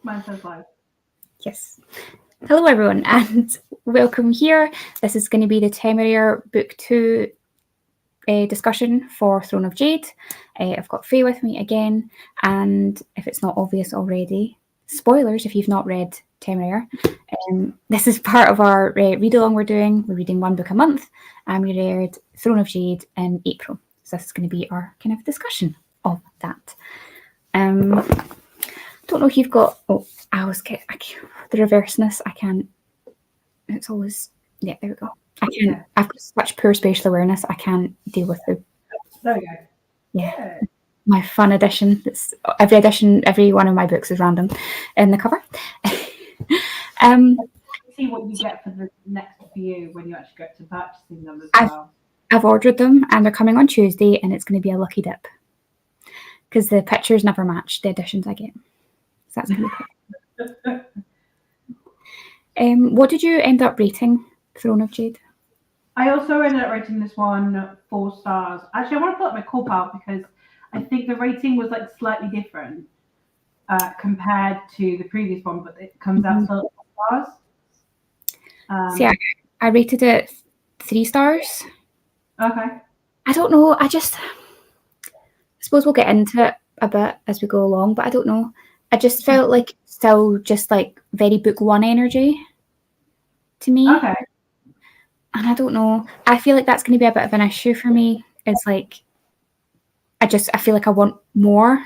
Mine says live. Yes. Hello, everyone, and welcome here. This is going to be the Temeraire Book 2 discussion for Throne of Jade. I've got Faye with me again, and if it's not obvious already, spoilers if you've not read Temeraire. This is part of our read-along we're doing. We're reading one book a month, and we read Throne of Jade in April. So this is going to be our kind of discussion of that. Don't know if you've got... Oh, I always get the reverseness. I can't. It's always there we go. I can't. Yeah. I've got such poor spatial awareness. I can't deal with the. There we go. Yeah. My fun edition. It's every edition. Every one of my books is random in the cover. See what you get for the next few when you actually get to purchasing them as well. I've ordered them and they're coming on Tuesday, and it's going to be a lucky dip because the pictures never match the editions I get. So that's going to be. What did you end up rating Throne of Jade? I also ended up rating this one 4 stars. Actually, I want to pull up my corp out because I think the rating was like slightly different compared to the previous one, but it comes out to 4 stars. So yeah, I rated it 3 stars. Okay. I don't know. I suppose we'll get into it a bit as we go along, but I don't know. I just felt like still just like very book 1 energy to me. Okay. And I don't know. I feel like that's going to be a bit of an issue for me. It's like I feel like I want more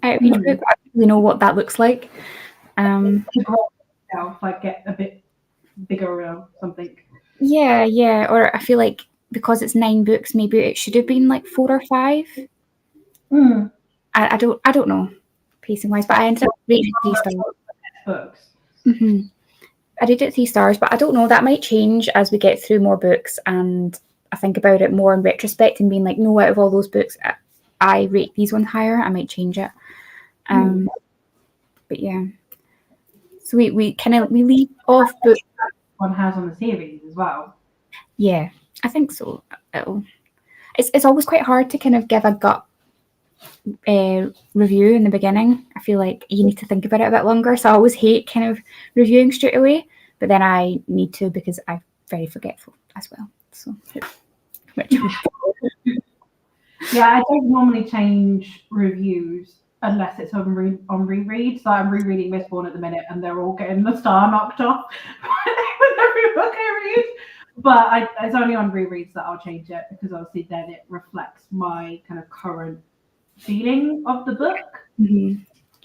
out of each book. I don't really know what that looks like. Like get a bit bigger or something. Yeah. Or I feel like because it's 9 books, maybe it should have been like 4 or 5. I don't know. Pacing wise, but I ended up rating 3 stars. Books. Mm-hmm. I did it 3 stars, but I don't know. That might change as we get through more books, and I think about it more in retrospect and being like, no, out of all those books, I rate these ones higher. I might change it. But yeah, so we leave off books one has on the series as well. Yeah, I think so. It's always quite hard to kind of give a gut review in the beginning. I feel like you need to think about it a bit longer, so I always hate kind of reviewing straight away, but then I need to because I'm very forgetful as well. So yeah, I don't normally change reviews unless it's on reread. So I'm rereading Mistborn at the minute, and they're all getting the star knocked off with every book I read. But it's only on rereads that I'll change it because obviously then it reflects my kind of current feeling of the book. Mm-hmm.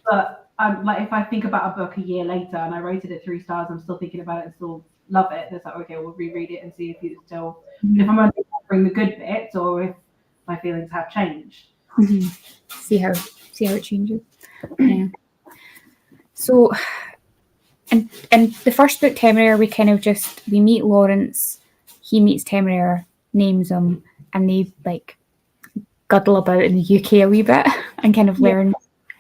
But like if I think about a book a year later and I rated it 3 stars, I'm still thinking about it and still love it. It's like, okay, we'll reread it and see if it's still if I'm only remembering the good bits or if my feelings have changed. Mm-hmm. See how it changes. Yeah. So in the first book, Temeraire, we meet Lawrence, he meets Temeraire, names him, and they like guddle about in the UK a wee bit and kind of learn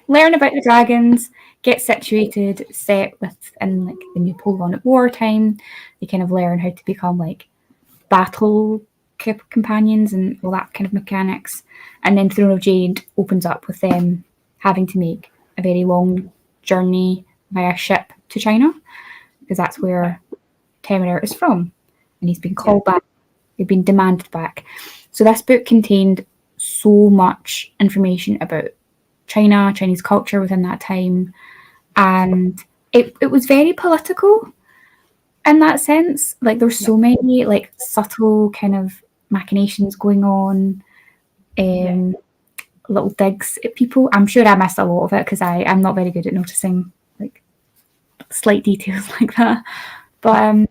about the dragons, get situated, set within like the Napoleonic War time. They kind of learn how to become like battle companions and all that kind of mechanics. And then Throne of Jade opens up with them having to make a very long journey via ship to China because that's where Temeraire is from. And he's been called back. They've been demanded back. So this book contained so much information about China, Chinese culture within that time. And it was very political in that sense. Like there's so many like subtle kind of machinations going on, little digs at people. I'm sure I missed a lot of it because I'm not very good at noticing like slight details like that. But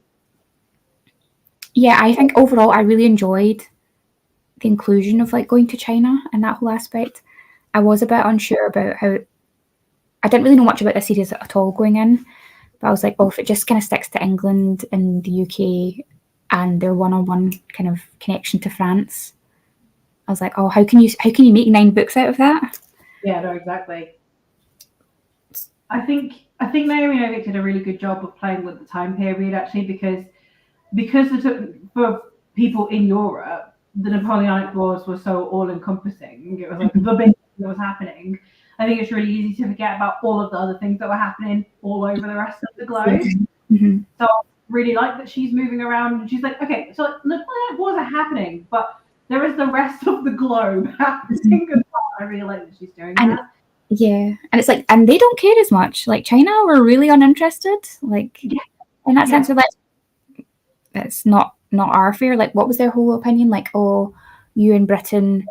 I think overall I really enjoyed the inclusion of like going to China and that whole aspect. I was a bit unsure about how I didn't really know much about the series at all going in, but I was like, if it just kind of sticks to England and the UK and their one-on-one kind of connection to France, I was like, how can you make 9 books out of that? Yeah, no, exactly. I think Naomi Novik did a really good job of playing with the time period actually because for people in Europe, the Napoleonic Wars were so all-encompassing. It was like the big thing that was happening. I think it's really easy to forget about all of the other things that were happening all over the rest of the globe. Mm-hmm. So I really like that she's moving around and she's like, okay, so Napoleonic Wars are happening, but there is the rest of the globe happening as well. I really like that she's doing that. Yeah, and it's like, and they don't care as much. Like China were really uninterested. Like in that sense, of like, it's not our affair. Like, what was their whole opinion? Like, oh, you in Britain,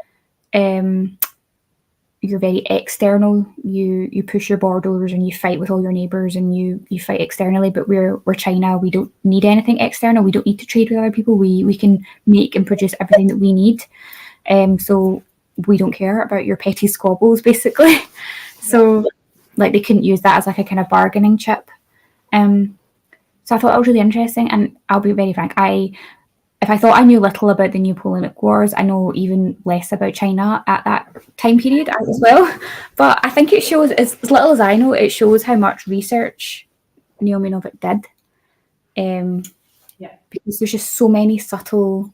you're very external. You push your borders and you fight with all your neighbours and you fight externally. But we're China. We don't need anything external. We don't need to trade with other people. We can make and produce everything that we need. So we don't care about your petty squabbles, basically. So like they couldn't use that as like a kind of bargaining chip. So I thought that was really interesting. And I'll be very frank, if I thought I knew little about the Napoleonic Wars, I know even less about China at that time period as well. But I think it shows, as little as I know, it shows how much research Neil Minovich did. Because there's just so many subtle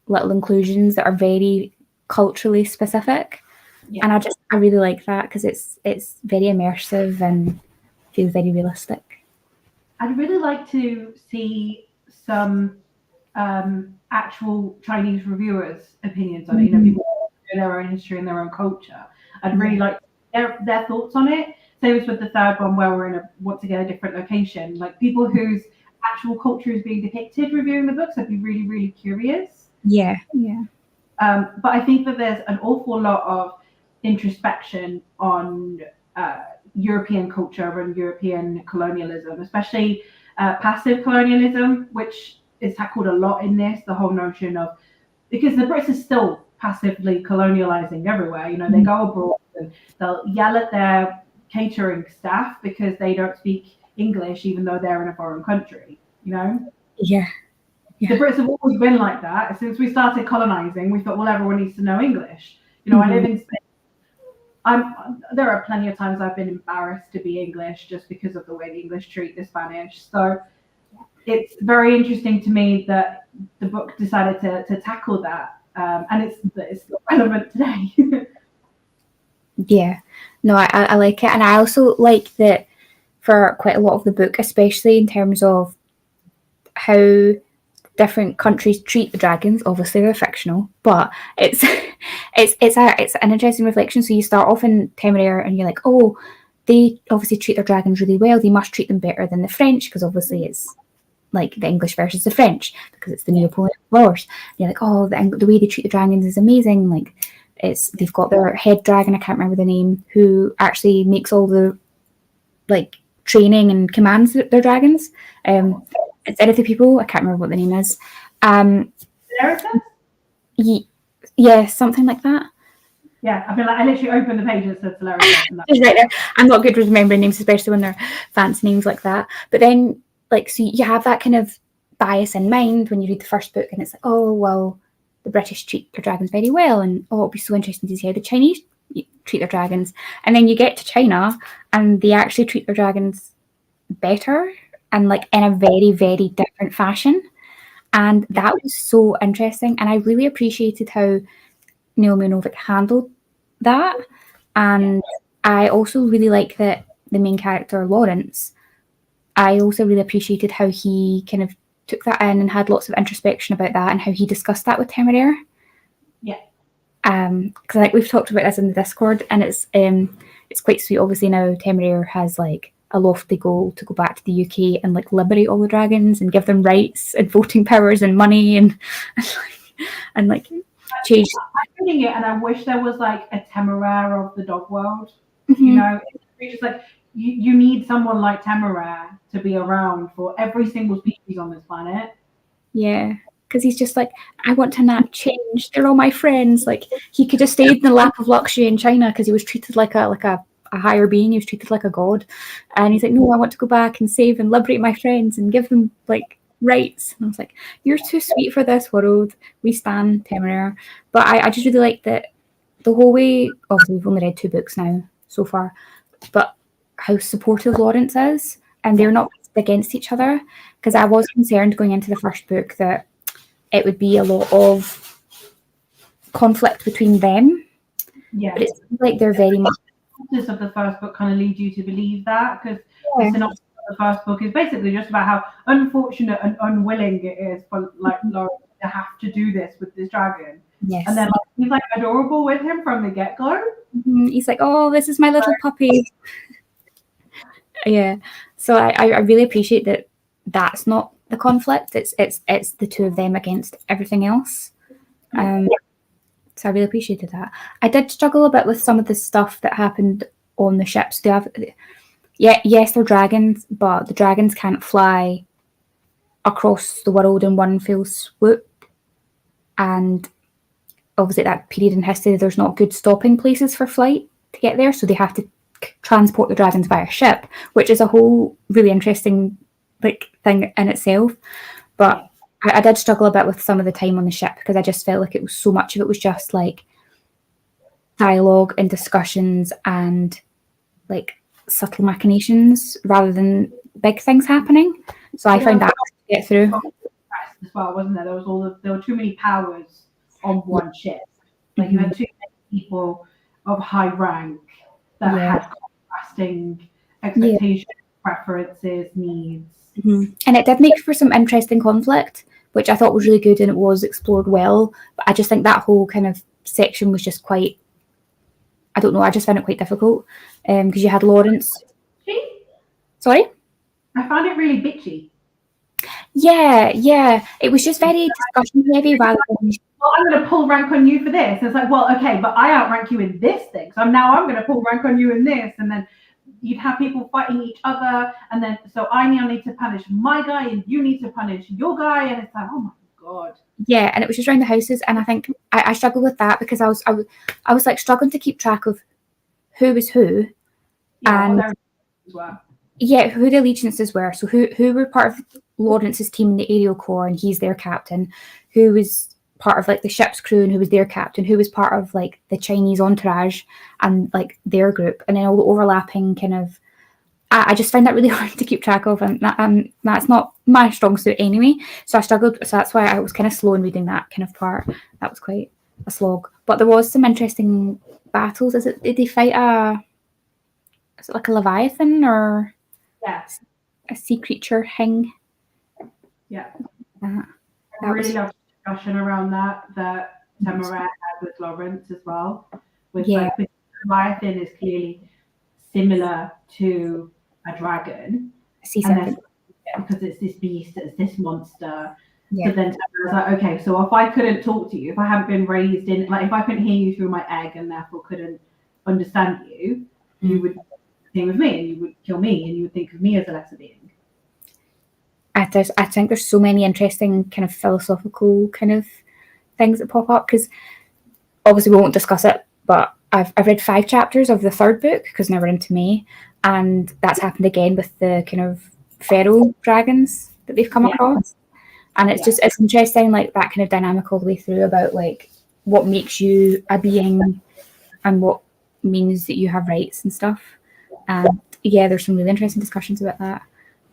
little inclusions that are very culturally specific. And I really like that because it's very immersive and feels very realistic. I'd really like to see some actual Chinese reviewers' opinions on it. You know, people who know their own history and their own culture. I'd really like their thoughts on it. Same as with the third one, where we're in once again a different location. Like people whose actual culture is being depicted reviewing the books. I'd be really, really curious. Yeah. But I think that there's an awful lot of introspection on European culture and European colonialism, especially passive colonialism, which is tackled a lot in this. The whole notion of, because the Brits are still passively colonializing everywhere. You know, they go abroad and they'll yell at their catering staff because they don't speak English, even though they're in a foreign country. You know. Yeah. The Brits have always been like that. Since we started colonizing, we thought, well, everyone needs to know English. You know, I live in Spain. There are plenty of times I've been embarrassed to be English just because of the way the English treat the Spanish. So it's very interesting to me that the book decided to tackle that, and it's still relevant today. Yeah, no, I like it, and I also like that for quite a lot of the book, especially in terms of how different countries treat the dragons. Obviously, they're fictional, but it's an interesting reflection. So you start off in Temeraire, and you're like, oh, they obviously treat their dragons really well. They must treat them better than the French, because obviously it's like the English versus the French, because it's the Napoleonic Wars. You're like, oh, the way they treat the dragons is amazing. Like they've got their head dragon, I can't remember the name, who actually makes all the like training and commands their dragons. Instead of the people, I can't remember what the name is. Yeah, something like that. Yeah, I feel like I literally opened the page and said Solarius. It's right there. I'm not good with remembering names, especially when they're fancy names like that. But then, like, so you have that kind of bias in mind when you read the first book, and it's like, oh, well, the British treat their dragons very well, and oh, it'll be so interesting to see how the Chinese treat their dragons. And then you get to China, and they actually treat their dragons better, and like in a very, very different fashion. And that was so interesting. And I really appreciated how Neil Minovich handled that. And I also really like that the main character, Lawrence, I also really appreciated how he kind of took that in and had lots of introspection about that and how he discussed that with Temeraire. Yeah. Because like we've talked about this in the Discord, and it's quite sweet. Obviously now Temeraire has like a lofty goal to go back to the UK and like liberate all the dragons and give them rights and voting powers and money and change. I'm reading it and I wish there was like a Temeraire of the dog world. Mm-hmm. You know, it's just like you need someone like Temeraire to be around for every single species on this planet. Yeah, because he's just like, I want to not change. They're all my friends. Like he could have stayed in the lap of luxury in China because he was treated like a higher being. He was treated like a god, and he's like, no, I want to go back and save and liberate my friends and give them like rights. And I was like, you're too sweet for this world. We stan Temeraire. But I just really like that the whole way. Obviously we've only read 2 books now so far, but how supportive Lawrence is, and they're not against each other, because I was concerned going into the first book that it would be a lot of conflict between them. Yeah, but it seems like they're very much synopsis of the first book kind of leads you to believe that, because the synopsis of the first book is basically just about how unfortunate and unwilling it is for like Lauren to have to do this with this dragon. Yes. And then like, he's like adorable with him from the get-go. He's like, oh, this is my little puppy. Yeah. So I really appreciate that that's not the conflict. It's the two of them against everything else. So I really appreciated that. I did struggle a bit with some of the stuff that happened on the ships. Yes, they're dragons, but the dragons can't fly across the world in one fell swoop. And obviously at that period in history, there's not good stopping places for flight to get there, so they have to transport the dragons via ship, which is a whole really interesting thing in itself. But I did struggle a bit with some of the time on the ship because I just felt like it was so much of it was just like dialogue and discussions and like subtle machinations rather than big things happening. So I found that to get through. As well, wasn't there? There were too many powers on one ship. Like you had too many people of high rank that had contrasting expectations, preferences, needs. And it did make for some interesting conflict, which I thought was really good and it was explored well. But I just think that whole kind of section was just quite, I don't know, I just found it quite difficult because you had Lawrence. Sorry? I found it really bitchy. Yeah. It was just very discussion heavy rather than... Well, I'm going to pull rank on you for this. And it's like, well, okay, but I outrank you in this thing. So I'm going to pull rank on you in this. And then you'd have people fighting each other. And then, so I now need to punish my guy and you need to punish your guy. And it's like, oh my God. Yeah, and it was just around the houses. And I think I struggled with that because I was like struggling to keep track of who was who. Yeah, and who the allegiances were. So who were part of Lawrence's team in the aerial corps and he's their captain, who was part of like the ship's crew and who was their captain, who was part of like the Chinese entourage and like their group, and then all the overlapping kind of I just find that really hard to keep track of, and that's not my strong suit anyway, so I struggled. So that's why I was kind of slow in reading that kind of part. That was quite a slog, but there was some interesting battles. Did they fight is it like a Leviathan or a sea creature thing? I really loved the discussion around that Temeraire had with Lawrence as well. Like, Leviathan is clearly similar to a dragon. Because it's this beast, it's this monster. So then I was like, okay, so if I couldn't talk to you, if I hadn't been raised in, like if I couldn't hear you through my egg and therefore couldn't understand you, you would think with me and you would kill me and you would think of me as a lesser being. I think there's so many interesting kind of philosophical kind of things that pop up, because obviously we won't discuss it, but I've read 5 chapters of the 3rd book because now we're into May, and that's happened again with the kind of feral dragons that they've come across, and it's just it's interesting, like that kind of dynamic all the way through about like what makes you a being and what means that you have rights and stuff. And there's some really interesting discussions about that.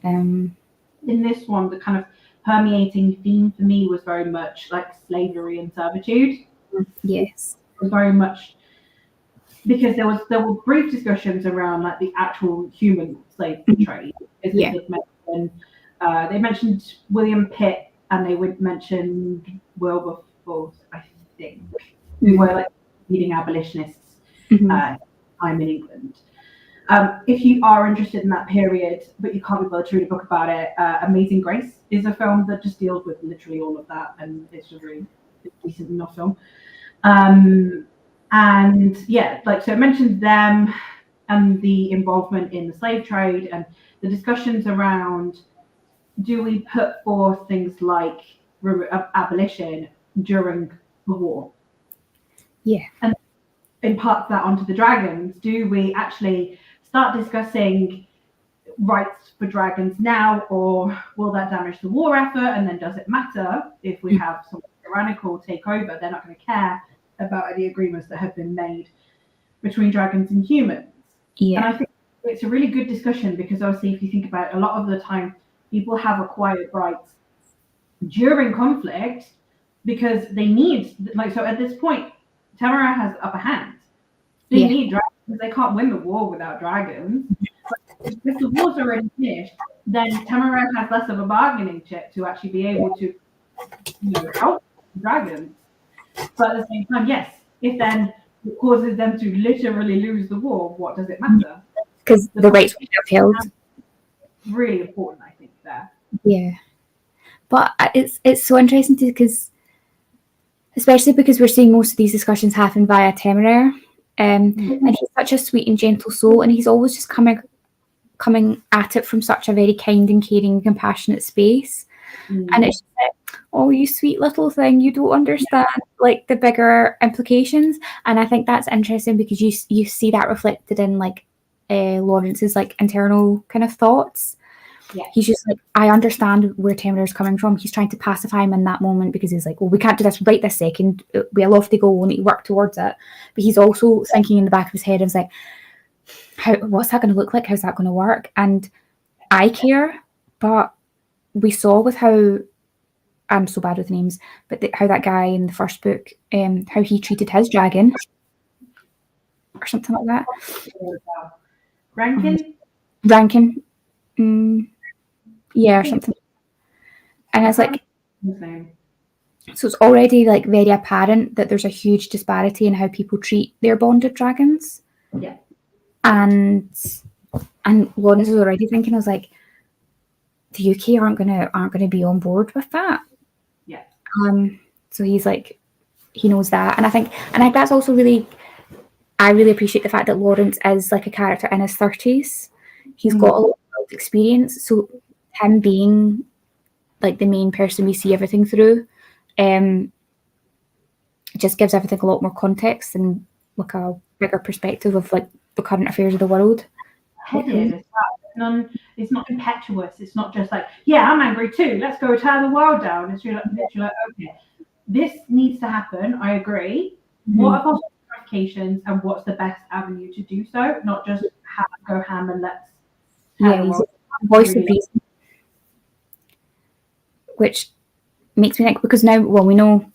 In this one, the kind of permeating theme for me was very much like slavery and servitude. Yes, it was very much because there were brief discussions around like the actual human slave trade. They mentioned William Pitt and they mentioned Wilberforce, I think, who were like leading abolitionists time in England. If you are interested in that period, but you can't be bothered to read a book about it, Amazing Grace is a film that just deals with literally all of that, and it's a really decent enough film. And so it mentions them and the involvement in the slave trade and the discussions around, do we put forth things like abolition during the war? And impart that onto the dragons. Do we actually start discussing rights for dragons now, or will that damage the war effort? And then does it matter if we have some tyrannical take over? They're not going to care about any agreements that have been made between dragons and humans. And I think it's a really good discussion because obviously if you think about it, a lot of the time people have acquired rights during conflict because they need, so at this point Temeraire has upper hand. They need dragons because they can't win the war without dragons. If the war's already finished, then Temeraire has less of a bargaining chip to actually be able to, help the dragons. But at the same time, yes, if then it causes them to literally lose the war, what does it matter? Because the rights will be upheld. Really important, I think, there. Yeah. But it's so interesting because, especially because we're seeing most of these discussions happen via Temeraire. And he's such a sweet and gentle soul, and he's always just coming at it from such a very kind and caring, compassionate space. And it's just like, oh, you sweet little thing, you don't understand like the bigger implications. And I think that's interesting because you see that reflected in like Lawrence's like internal kind of thoughts. Yeah. He's just like, I understand where Temeraire is coming from. He's trying to pacify him in that moment because he's like, well, we can't do this right this second. We'll off to go. We'll need to work towards it. But he's also thinking in the back of his head, is like, what's that going to look like? How's that going to work? And I care, but we saw with how, I'm so bad with names, but how that guy in the first book, how he treated his dragon or something like that. Rankin. Yeah, or something. And it's like, so it's already like very apparent that there's a huge disparity in how people treat their bonded dragons. Yeah. And Lawrence was already thinking, I was like, the UK aren't gonna be on board with that. Yeah. So he's like, he knows that, and I think that's also really, I really appreciate the fact that Lawrence is like a character in his 30s. He's got a lot of experience, so him being like the main person we see everything through, just gives everything a lot more context and like a bigger perspective of like the current affairs of the world. It's not impetuous. It's not just like, yeah, I'm angry too. Let's go tear the world down. It's literally like, okay, this needs to happen. I agree. What are possible ramifications and what's the best avenue to do so? Not just go ham and let's. He's a voice of reason, which makes me think, because now, well, we know,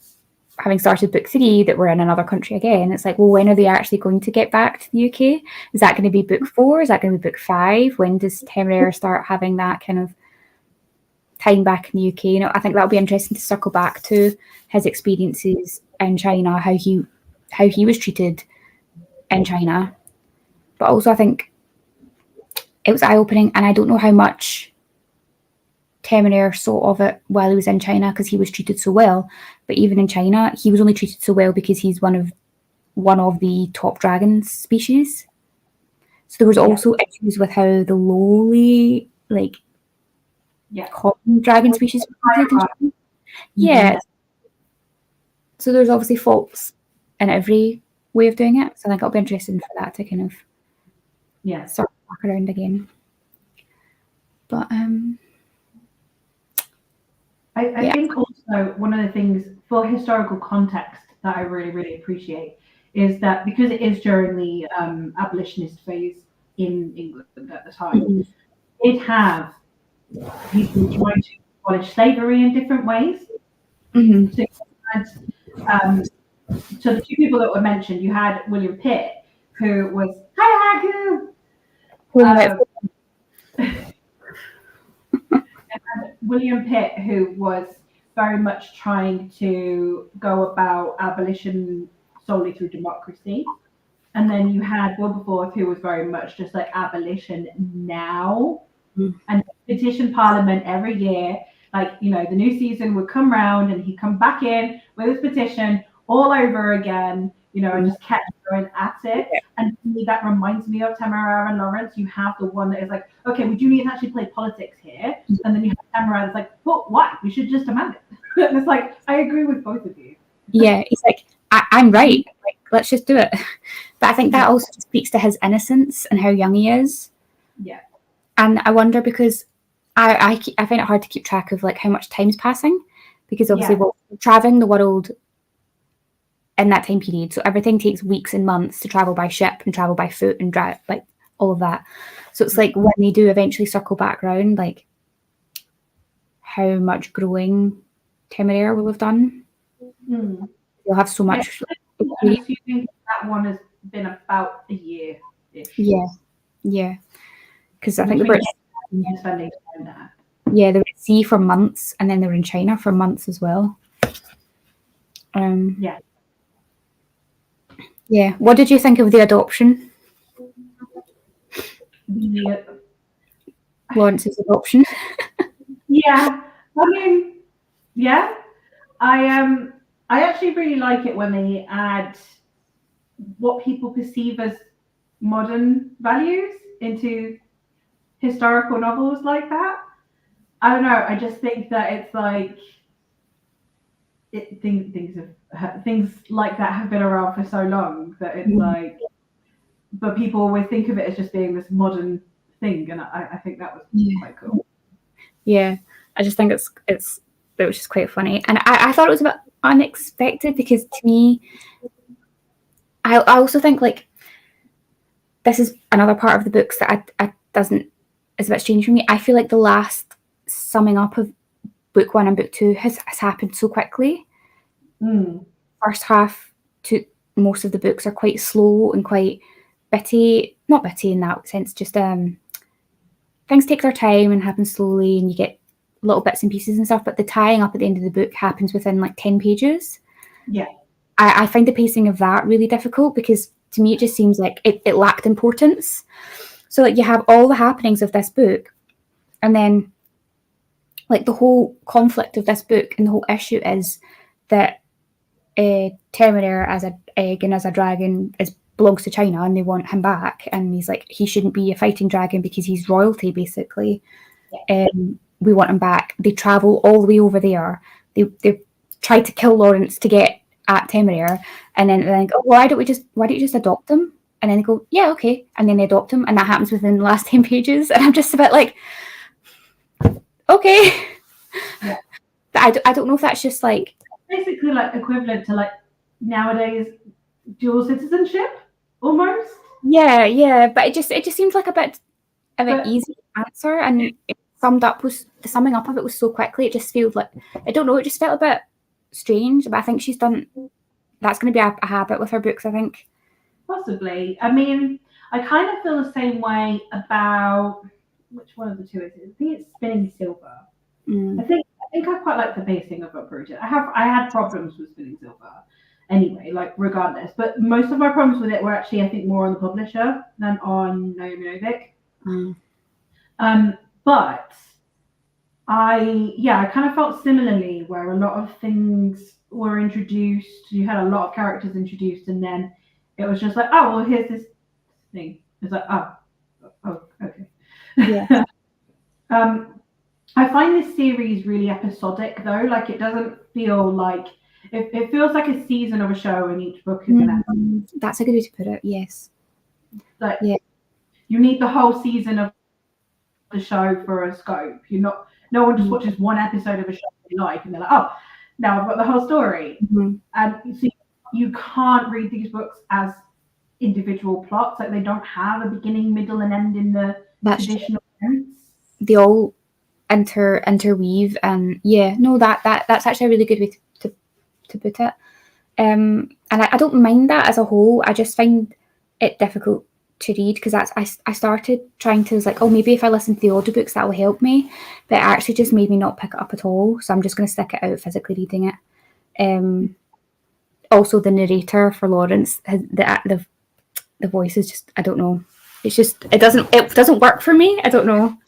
having started book 3, that we're in another country again. It's like, well, when are they actually going to get back to the UK? Is that going to be book 4? Is that going to be book 5? When does Temeraire start having that kind of time back in the UK? I think that'll be interesting to circle back to his experiences in China, how he was treated in China. But also, I think it was eye-opening, and I don't know how much Temeraire saw of it while he was in China because he was treated so well. But even in China, he was only treated so well because he's one of the top dragon species. So there was also issues with how the lowly, like, common dragon species were treated. Yeah. So there's obviously faults in every way of doing it. So I think it'll be interesting for that to kind of start back around again. But I think also one of the things for historical context that I really, really appreciate is that because it is during the abolitionist phase in England at the time, it had people trying to abolish slavery in different ways. So the two people that were mentioned, you had William Pitt, who was William Pitt, who was very much trying to go about abolition solely through democracy. And then you had Wilberforce, who was very much just like abolition now and petition Parliament every year. Like, the new season would come round and he'd come back in with his petition all over again, and just kept going at it. And to me, that reminds me of Temeraire and Lawrence. You have the one that is like, okay, we do need to actually play politics here. And then you have Temeraire that's like, well, what? We should just demand it. And it's like, I agree with both of you. Yeah, he's like, I'm right. Like, let's just do it. But I think that also speaks to his innocence and how young he is. Yeah. And I wonder, because I find it hard to keep track of like how much time's passing, because obviously we're traveling the world in that time period, so everything takes weeks and months to travel by ship and travel by foot and drive, like all of that. So it's like when they do eventually circle back around, like how much growing Temeraire will have done. You'll have so much. I'm assuming that one is been about a year-ish. Yeah. Because I think the Brits spending time there. Yeah, they were at sea for months, and then they were in China for months as well. Yeah. Yeah. What did you think of the adoption? Lawrence's adoption. Yeah. I mean, yeah. I actually really like it when they add what people perceive as modern values into historical novels like that. I don't know. I just think that it's like things like that have been around for so long that it's like, but people always think of it as just being this modern thing, and I think that was quite cool. Yeah, I just think it was just quite funny, and I thought it was a bit unexpected because to me, I also think like this is another part of the books that is a bit strange for me. I feel like the last summing up of book 1 and book 2 has happened so quickly. First half to most of the books are quite slow and quite bitty, not bitty in that sense, just things take their time and happen slowly, and you get little bits and pieces and stuff, but the tying up at the end of the book happens within like 10 pages. Yeah. I find the pacing of that really difficult because to me it just seems like it lacked importance. So like you have all the happenings of this book, and then like the whole conflict of this book and the whole issue is that Temeraire as a egg and as a dragon belongs to China, and they want him back, and he's like, he shouldn't be a fighting dragon because he's royalty basically. We want him back. They travel all the way over there. They try to kill Lawrence to get at Temeraire, and then they go, why don't you just adopt him? And then they go, yeah, okay, and then they adopt him, and that happens within the last 10 pages, and I'm just a bit like, okay. Yeah. But I don't know if that's just like basically like equivalent to like nowadays dual citizenship almost. Yeah, but it just seems like a bit easy to answer, and the summing up of it was so quickly. It just feels like, I don't know, it just felt a bit strange. But I think that's going to be a habit with her books, I think. Possibly. I mean, I kind of feel the same way about which one of the two is it? I think it's Spinning Silver. I think I quite like the pacing of Uprooted. I had problems with Spinning Silver anyway, like regardless. But most of my problems with it were actually, I think, more on the publisher than on Naomi Novik. But I kind of felt similarly, where a lot of things were introduced. You had a lot of characters introduced, and then it was just like, oh, well, here's this thing. It's like, oh, okay. Yeah. I find this series really episodic, though. Like, it doesn't feel like it feels like a season of a show, and each book is an episode. That's a good way to put it. Yes. Like, you need the whole season of the show for a scope. No one just watches one episode of a show they like, and they're like, oh, now I've got the whole story. And so you can't read these books as individual plots. Like, they don't have a beginning, middle, and end in the traditional sense. They all interweave, and that's actually a really good way to put it. And I don't mind that as a whole. I just find it difficult to read because I started trying to, like, oh, maybe if I listen to the audiobooks that will help me, but it actually just made me not pick it up at all. So I'm just going to stick it out physically reading it. Also, the narrator for Lawrence, the voice is just, I don't know. It's just it doesn't work for me. I don't know.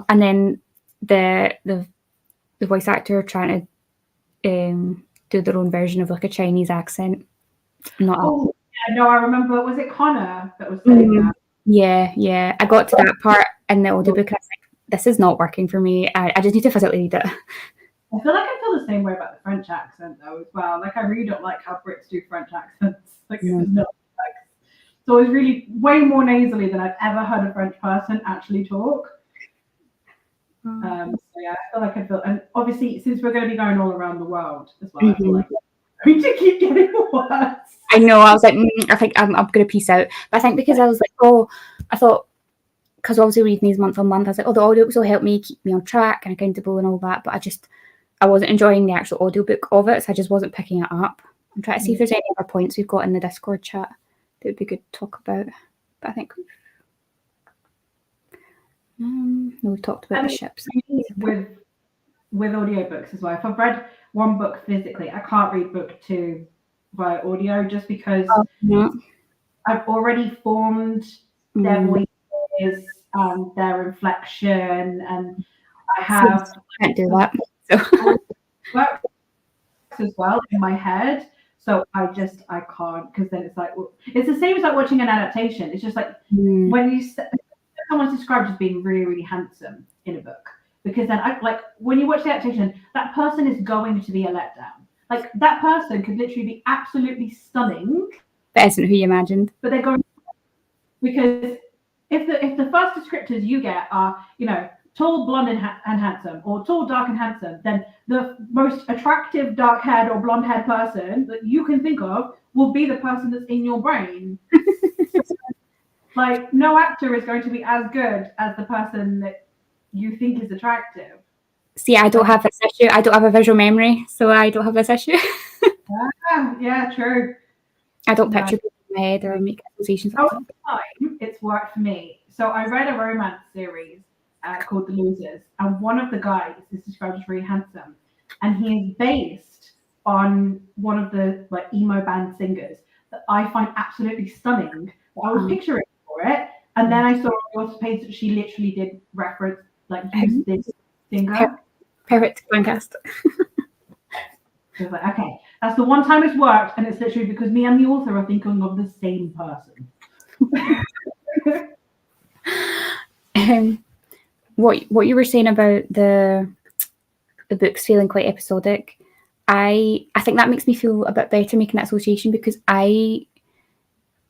And then the voice actor trying to do their own version of like a Chinese accent. I remember. Was it Connor that was saying that? Yeah. I got to that part in the audiobook and I was like, this is not working for me. I just need to physically read it. I feel like I feel the same way about the French accent though as well. Like, I really don't like how Brits do French accents. Like, it's not like, so it's really way more nasally than I've ever heard a French person actually talk. So yeah, I feel and obviously since we're going to be going all around the world as well, I feel like we to keep getting worse. I know. I was like, I think I'm going to peace out. But I think because I was like, I thought, because obviously reading these month on month, I was like, the audiobooks will help me keep me on track and accountable and all that. But I wasn't enjoying the actual audiobook of it, so I just wasn't picking it up. I'm trying to see if there's any other points we've got in the Discord chat that would be good to talk about. But I think no, we've talked about the ships. With audiobooks as well. If I've read one book physically, I can't read book 2 via audio just because I've already formed their voices and their inflection, and I have can't do that. So works as well in my head. So I can't, because then it's like, well, it's the same as like watching an adaptation. It's just like when someone's described as being really, really handsome in a book, because then when you watch the adaptation, that person is going to be a letdown. Like that person could literally be absolutely stunning, but isn't who you imagined. But they're going, because if the first descriptors you get are, you know, tall, blonde, and handsome, or tall, dark, and handsome, then the most attractive dark-haired or blonde-haired person that you can think of will be the person that's in your brain. Like, no actor is going to be as good as the person that you think is attractive. See, I don't have this issue. I don't have a visual memory, so I don't have this issue. Yeah, true. I don't picture people in my head or make accusations. Over time, it's worked for me. So I read a romance series called The Losers, and one of the guys is described as really handsome, and he is based on one of the like emo band singers that I find absolutely stunning. I was picturing for it, and then I saw on your page that she literally did reference use this singer. Perfect, fantastic. So I was like, okay, that's the one time it's worked, and it's literally because me and the author are thinking of the same person. What you were saying about the books feeling quite episodic, I think that makes me feel a bit better making that association, because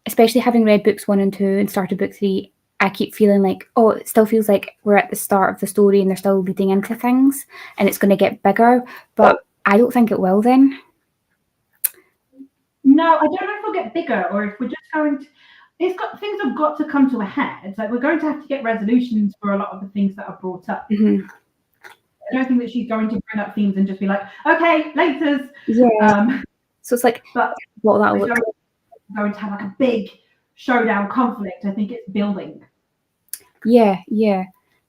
especially having read books 1 and 2 and started book 3, I keep feeling like, oh, it still feels like we're at the start of the story and they're still leading into things and it's going to get bigger, but I don't think it will then. No, I don't know if we'll get bigger or if we're just going to... things have got to come to a head. Like, we're going to have to get resolutions for a lot of the things that are brought up. Mm-hmm. I don't think that she's going to bring up themes and just be like, okay, laters. Yeah. So it's like, but what that look like? Going to have like a big showdown conflict. I think it's building. Yeah.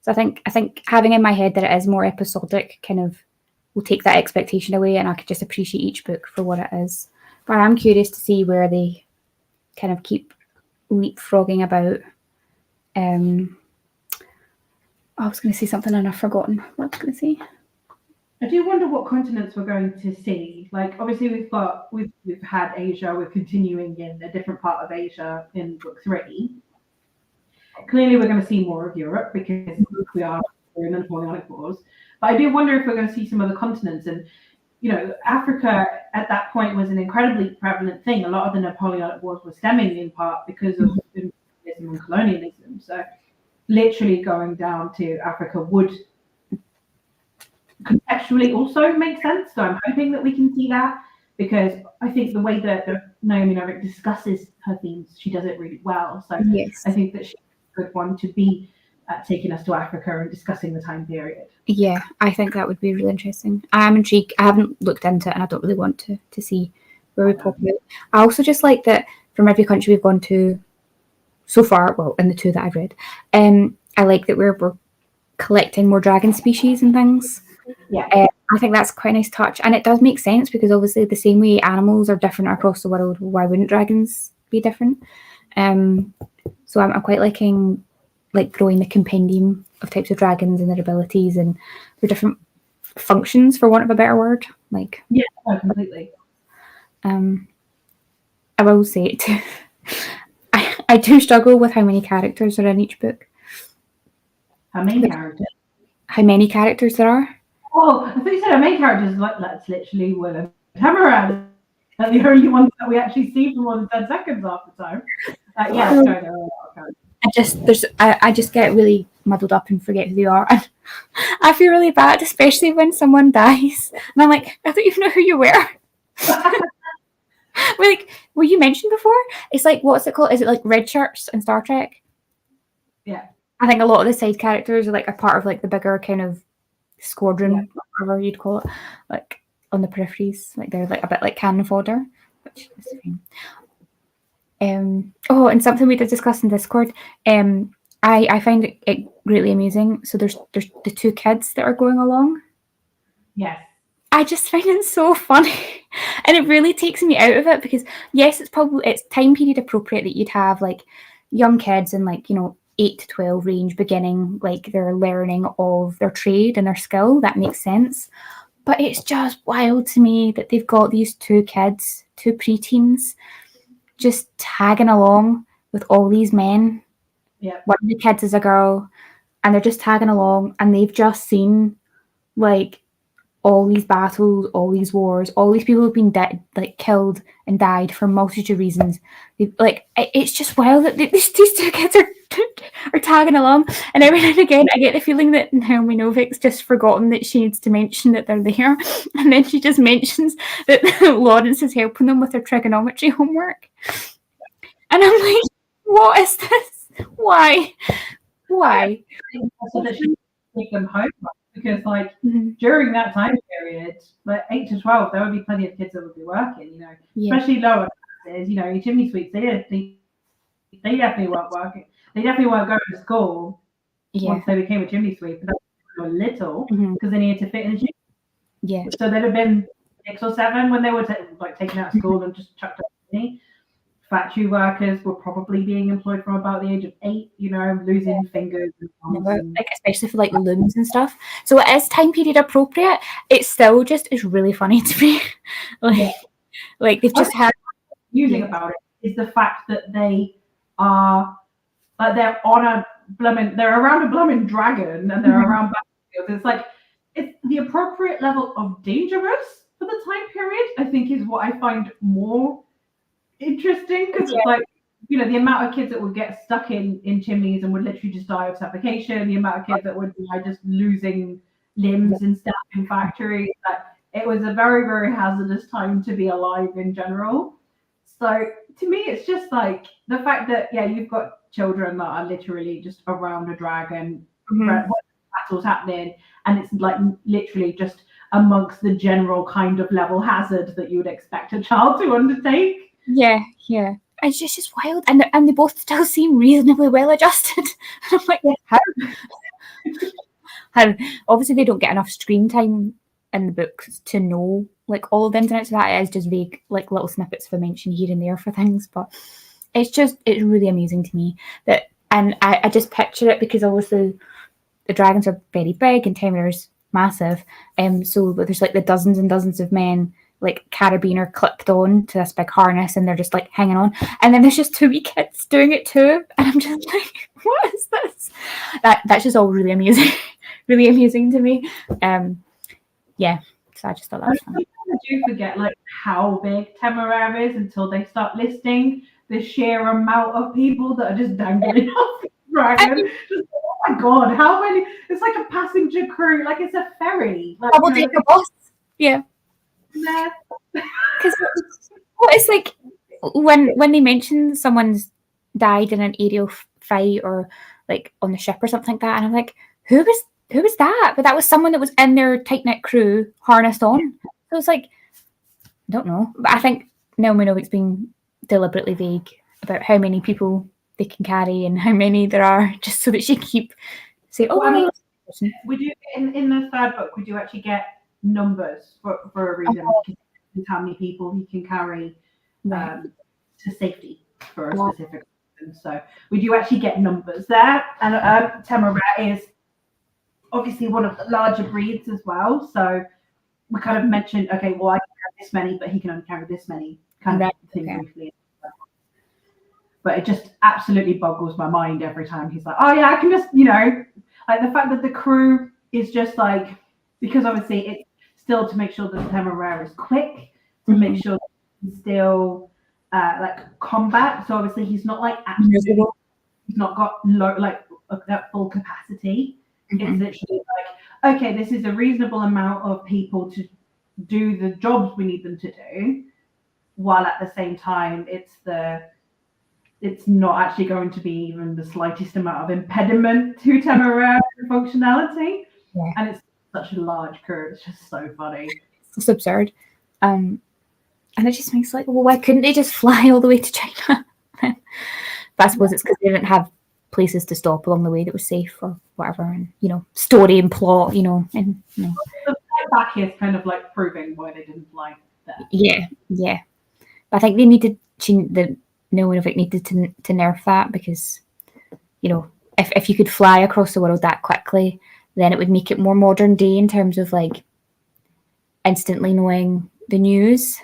So I think having in my head that it is more episodic kind of will take that expectation away, and I could just appreciate each book for what it is. But I'm curious to see where they kind of keep leapfrogging about. I was going to say something and I've forgotten what I was going to say. I do wonder what continents we're going to see. Like, obviously we've had Asia. We're continuing in a different part of Asia in book 3. Clearly, we're going to see more of Europe because we are in the Napoleonic Wars. But I do wonder if we're going to see some other continents. And, you know, Africa at that point was an incredibly prevalent thing. A lot of the Napoleonic Wars were stemming in part because of imperialism and colonialism. So literally going down to Africa would contextually also make sense. So I'm hoping that we can see that, because I think the way that Naomi Novik discusses her themes, she does it really well. So yes. I think that she's a good one to be taking us to Africa and discussing the time period. Yeah, I think that would be really interesting. I'm intrigued. I haven't looked into it and I don't really want to see where we pop out. I also just like that from every country we've gone to so far, well, in the 2 that I've read, I like that we're collecting more dragon species and things. Yeah. I think that's quite a nice touch, and it does make sense, because obviously the same way animals are different across the world, why wouldn't dragons be different? So I'm quite liking growing the compendium of types of dragons and their abilities and their different functions, for want of a better word. Yeah, completely. I will say it too. I do struggle with how many characters are in each book. How many characters? How many characters there are? Oh, I thought you said our main characters. That's literally Will and Temeraire. They're the only ones that we actually see for more than 10 seconds half the time. Yeah, sorry, there are a lot of characters. I just get really muddled up and forget who they are. And I feel really bad, especially when someone dies. And I'm like, I don't even know who you were. Were you mentioned before? It's like, what's it called? Is it like red shirts in Star Trek? Yeah. I think a lot of the side characters are a part of the bigger kind of squadron, whatever you'd call it, on the peripheries. They're a bit like cannon fodder. which is fine. And something we did discuss in Discord. I find it greatly amusing. So there's the 2 kids that are going along. Yes. I just find it so funny, and it really takes me out of it because yes, it's time period appropriate that you'd have like young kids in like 8 to 12 range beginning like their learning of their trade and their skill. That makes sense, but it's just wild to me that they've got these 2 kids, 2 preteens, just tagging along with all these men. Yeah. One of the kids is a girl, and they're just tagging along, and they've just seen like all these battles, all these wars, all these people have been killed and died for a multitude of reasons. It's just wild that these 2 kids are tagging along. And every now and again, I get the feeling that Naomi Novik's just forgotten that she needs to mention that they're there, and then she just mentions that Lawrence is helping them with their trigonometry homework. And I'm like, what is this? Why? So that she take them home. Because during that time period, like 8 to 12, there would be plenty of kids that would be working, especially lower classes, your chimney sweeps, they definitely weren't working. They definitely weren't going to school once they became a chimney sweep. But they were little because they needed to fit in the gym. Yeah. So they'd have been 6 or 7 when they were taken out of school and just chucked up chimney. Factory workers were probably being employed from about the age of 8, losing fingers and arms. Especially for the looms and stuff. So it is time period appropriate. It still just is really funny to me. They've just had using about it is the fact that they are they're around a blooming dragon and they're around battlefields. It's the appropriate level of dangerous for the time period, I think, is what I find more interesting, because it's the amount of kids that would get stuck in chimneys and would literally just die of suffocation, the amount of kids that would be just losing limbs and stuff in factories. It was a very, very hazardous time to be alive in general. So to me, it's just the fact that you've got children that are literally just around a dragon, battles happening, and it's literally just amongst the general kind of level hazard that you would expect a child to undertake. Yeah. It's just wild, and they both still seem reasonably well adjusted. And I'm like, how? Obviously, they don't get enough screen time in the books to know all of the ins and outs of that. It is just vague, little snippets of a mention here and there for things, but it's really amazing to me that, and I just picture it because obviously the dragons are very big and Temeraire's massive, so there's the dozens and dozens of men carabiner clipped on to this big harness, and they're just hanging on, and then there's just 2 wee kids doing it too, and I'm just like, what is this? That's just all really amusing. Really amusing to me. So I just thought that was fun. I do forget how big Temeraire is until they start listing the sheer amount of people that are just dangling off the dragon. Oh my god, how many? It's like a passenger crew, it's a ferry. Double decker bus. Yeah. Because it's when they mention someone's died in an aerial fight or on the ship or something like that, and I'm like, who was that? But that was someone that was in their tight-knit crew harnessed on. So it's I don't know, but I think Naomi Novik's being deliberately vague about how many people they can carry and how many there are, just so that she can say, we do in the 3rd book, we do actually get numbers for a reason. How many people you can carry to safety for a specific reason. So we do actually get numbers there, and Temeraire is obviously one of the larger breeds as well. So we kind of mentioned, okay, well, I can carry this many, but he can only carry this many, kind of thing briefly. But it just absolutely boggles my mind every time he's like, oh yeah, I can just, the fact that the crew is just because obviously it's still to make sure that the Temeraire is quick, to make sure that he's still combat. So obviously he's not absolutely, he's not got that full capacity. It's literally okay, this is a reasonable amount of people to do the jobs we need them to do, while at the same time it's not actually going to be even the slightest amount of impediment to Temeraire functionality. Yeah. And it's such a large crew. It's just so funny. It's absurd. And it just makes like, well, why couldn't they just fly all the way to China? But I suppose it's because they didn't have places to stop along the way that was safe or whatever, and story and plot, and The back is kind of like proving why they didn't fly there. Yeah. But I think they needed Nunavik needed to nerf that, because if you could fly across the world that quickly, then it would make it more modern day in terms of like instantly knowing the news.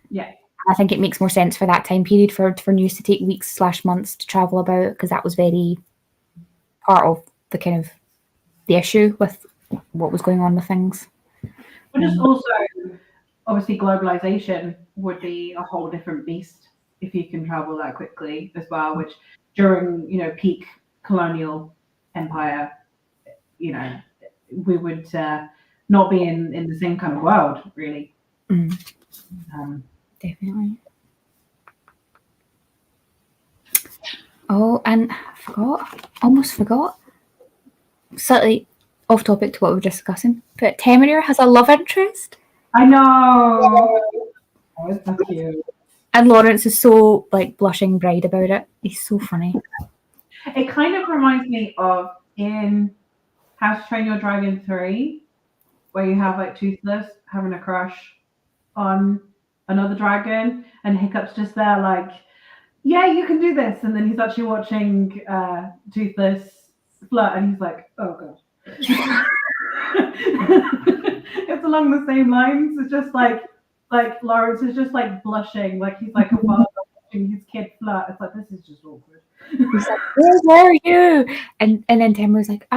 Yeah. I think it makes more sense for that time period for news to take weeks/months to travel about, because that was very part of the kind of the issue with what was going on with things. But just also, obviously, globalization would be a whole different beast if you can travel that quickly as well, which during, peak colonial empire, we would not be in the same kind of world, really. Definitely. Oh, and almost forgot. Slightly off topic to what we were discussing, but Temeraire has a love interest. I know. Oh, it's so cute. And Lawrence is so like blushing bride about it. He's so funny. It kind of reminds me of in How to Train Your Dragon 3, where you have like Toothless having a crush on another dragon, and Hiccup's just there like, yeah, you can do this. And then he's actually watching Toothless flirt, and he's like, oh god. It's along the same lines. It's just like Lawrence is just like blushing, like he's like a father watching his kid flirt. It's like, this is just awkward. He's like, where are you? And then Tim was like,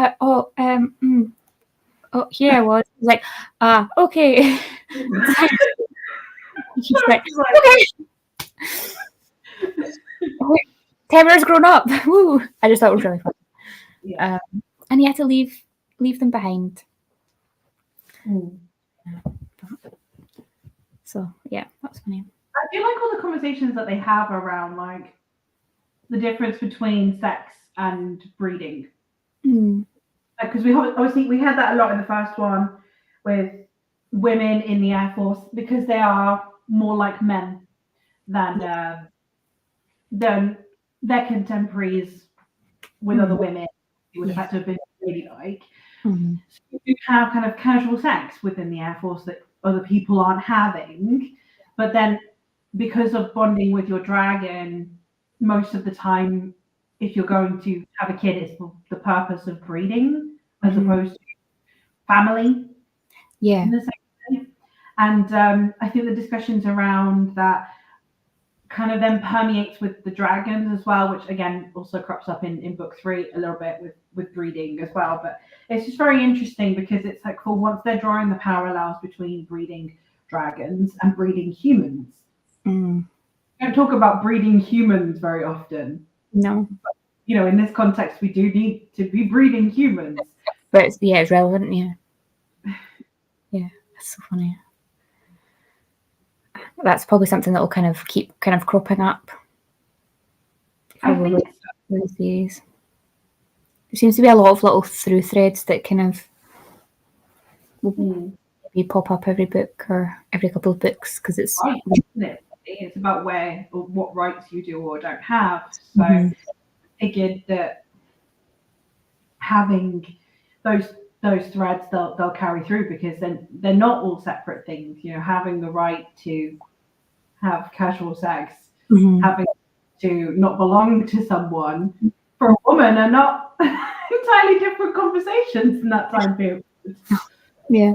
here I was. He's like, okay. She's like, okay. Tamar's grown up. Woo! I just thought it was really fun. Yeah. And he had to leave them behind. So yeah, that's funny. I do like all the conversations that they have around like the difference between sex and breeding. Because we had that a lot in the first one with women in the Air Force, because they are more like men than their contemporaries with other women. It would have had to have been really like. So you have kind of casual sex within the Air Force that other people aren't having, but then because of bonding with your dragon, most of the time, if you're going to have a kid, it's for the purpose of breeding as opposed to family. Yeah. In the same way. And I think the discussions around that kind of then permeates with the dragons as well, which again also crops up in book 3 a little bit with breeding as well. But it's just very interesting because it's like, for once they're drawing the parallels between breeding dragons and breeding humans. We don't talk about breeding humans very often. No. But, in this context, we do need to be breeding humans. But it's relevant, yeah. Yeah, that's so funny. That's probably something that will kind of keep kind of cropping up. I think the series. There seems to be a lot of little through threads that kind of will maybe pop up every book or every couple of books, because it's right, isn't it? It's about where or what rights you do or don't have. So I figured that having those threads they'll carry through, because then they're not all separate things. Having the right to have casual sex, having to not belong to someone for a woman are not entirely different conversations in that time period. Yeah.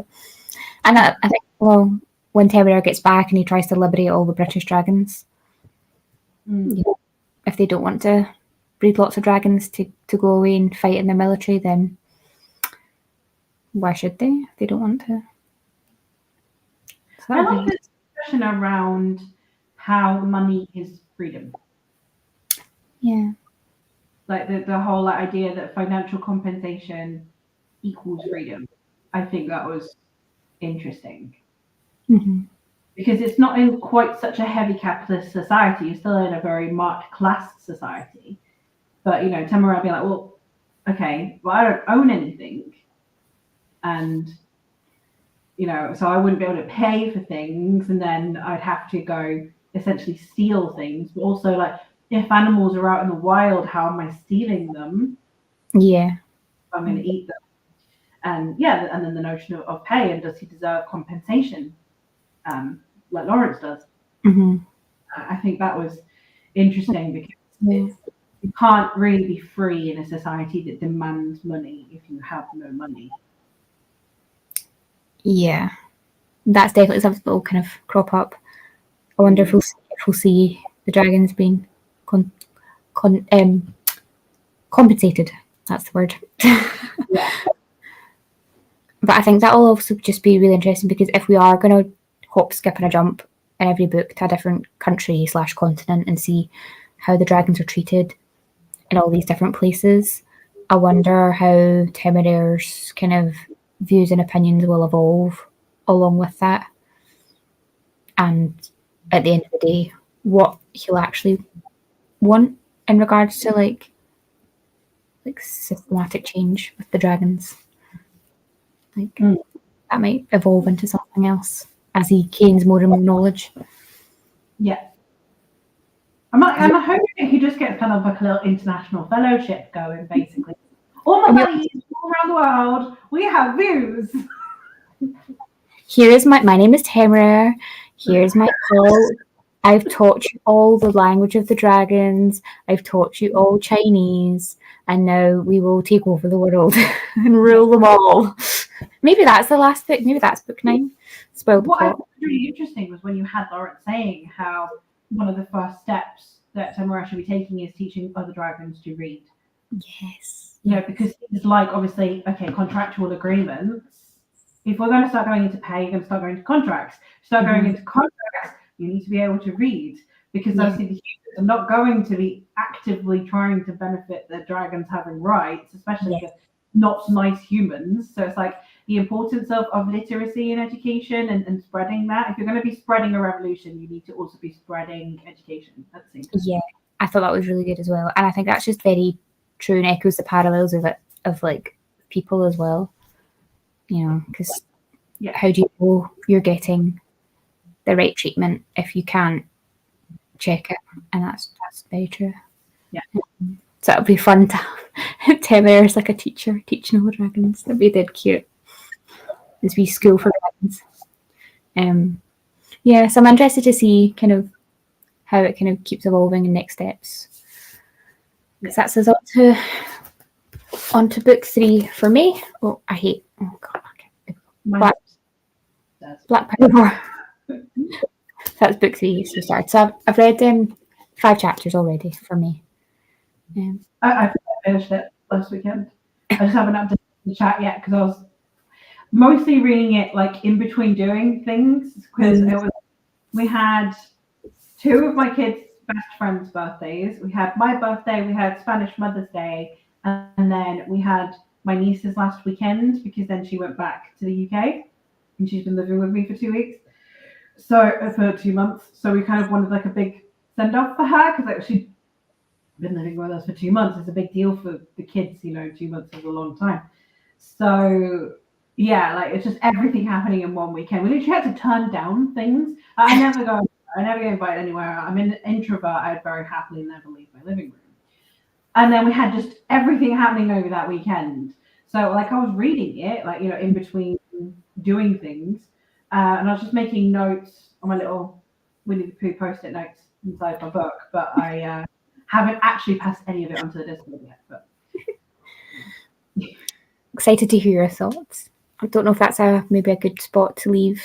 And I think, well, when Temeraire gets back and he tries to liberate all the British dragons, if they don't want to breed lots of dragons to go away and fight in their military, then why should they if they don't want to? So I like this discussion around how money is freedom. Yeah. Like the whole idea that financial compensation equals freedom. I think that was interesting. Because it's not in quite such a heavy capitalist society. You're still in a very marked class society. But, Temeraire being like, well, okay, well, I don't own anything. And, so I wouldn't be able to pay for things, and then I'd have to go essentially steal things. But also, like, if animals are out in the wild, how am I stealing them? Yeah. I'm going to eat them. And and then the notion of pay, and does he deserve compensation, like Lawrence does? Mm-hmm. I think that was interesting because you can't really be free in a society that demands money if you have no money. Yeah, that's definitely something that will kind of crop up. I wonder if we'll see the dragons being compensated. That's the word. Yeah. But I think that will also just be really interesting, because if we are going to hop, skip, and a jump in every book to a different country / continent and see how the dragons are treated in all these different places, I wonder how Temeraire's kind of views and opinions will evolve along with that. And at the end of the day, what he'll actually want in regards to like systematic change with the dragons. Like that might evolve into something else as he gains more and more knowledge. Yeah. I'm hoping he just gets kind of like a little international fellowship going, basically. All my buddies all around the world, we have views. Here is my name is Temeraire. Here's my cult. I've taught you all the language of the dragons. I've taught you all Chinese. And now we will take over the world and rule them all. Maybe that's the last book. Maybe that's book 9. Spoiled the plot. What was really interesting was when you had Lawrence saying how one of the first steps that Temeraire should be taking is teaching other dragons to read. Yes. Because it's like, obviously, okay, contractual agreements. If we're going to start going into pay, you're going to start going into contracts. Start going into contracts, you need to be able to read, because obviously the humans are not going to be actively trying to benefit the dragons having rights, especially the not nice humans. So it's like the importance of literacy and education and spreading that. If you're going to be spreading a revolution, you need to also be spreading education at the same time. Yeah, I thought that was really good as well. And I think that's just very true and echoes the parallels of it, of like people as well. Because how do you know you're getting the right treatment if you can't check it? And that's very true. Yeah. So it'll be fun to have Temeraire's like a teacher teaching all the dragons. That'd be dead cute. This be school for dragons. So I'm interested to see kind of how it kind of keeps evolving in next steps. Because that's us on to book 3 for me. Black Power. That's book 3. So started. So I've read 5 chapters already for me. I finished it last weekend. I just haven't updated the chat yet because I was mostly reading it like in between doing things, because we had 2 of my kids' best friends' birthdays. We had my birthday, we had Spanish Mother's Day, and then we had my niece's last weekend, because then she went back to the UK and she's been living with me for 2 weeks. So for 2 months. So we kind of wanted like a big send off for her, because she'd been living with us for 2 months. It's a big deal for the kids, 2 months is a long time. So like it's just everything happening in one weekend. We literally had to turn down things. I never get invited anywhere. I'm an introvert. I'd very happily never leave my living room. And then we had just everything happening over that weekend. So like I was reading it, like, in between doing things, and I was just making notes on my little Winnie the Pooh post-it notes inside my book, but I haven't actually passed any of it onto the Discord yet. But excited to hear your thoughts. I don't know if that's maybe a good spot to leave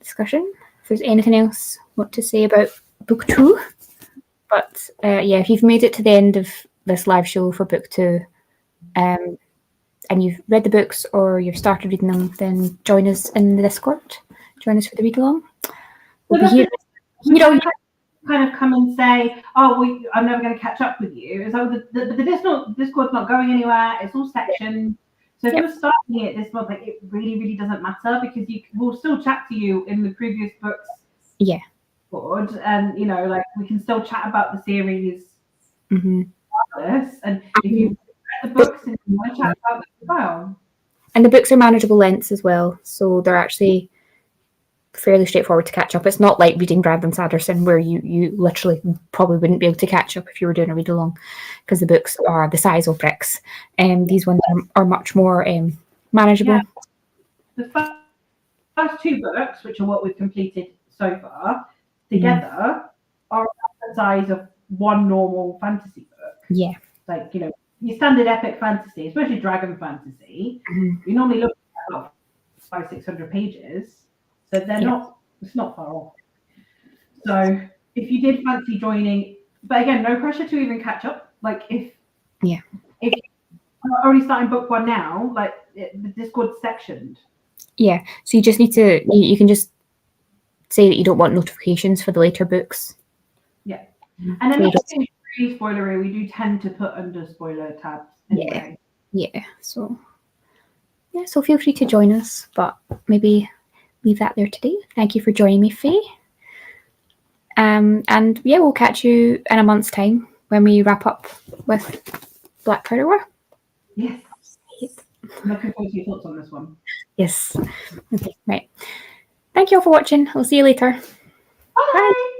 discussion. If there's anything else you want to say about book 2. But if you've made it to the end of this live show for book 2, and you've read the books or you've started reading them, then join us in the Discord. Join us for the read along. We'll be here. Kind of come and say, I'm never going to catch up with you. It's like the Discord's not going anywhere. It's all sectioned. So if you're starting it this month, like, it really, really doesn't matter, because we'll still chat to you in the previous books. Yeah. Board, and like we can still chat about the series. And if you read the books and you want to chat about them as well. And the books are manageable lengths as well, so they're actually fairly straightforward to catch up. It's not like reading Brandon Sanderson, where you literally probably wouldn't be able to catch up if you were doing a read along, because the books are the size of bricks. And these ones are much more manageable. Yeah. The first 2 books, which are what we've completed so far, together are the size of one normal fantasy book. Yeah. Like, your standard epic fantasy, especially dragon fantasy, you normally look at about 500-600 pages. So it's not far off. So if you did fancy joining, but again, no pressure to even catch up. Like if you're only starting book 1 now, like the Discord's sectioned. Yeah. So you just need to, you can just say that you don't want notifications for the later books. Yeah. And then anything really spoilery, we do tend to put under spoiler tabs anyway. Yeah. So feel free to join us, but maybe leave that there today. Thank you for joining me, Faye. And we'll catch you in a month's time when we wrap up with Black Powder War. Yes. I'm looking forward to your thoughts on this one. Yes. Okay, right. Thank you all for watching. I'll see you later. Bye.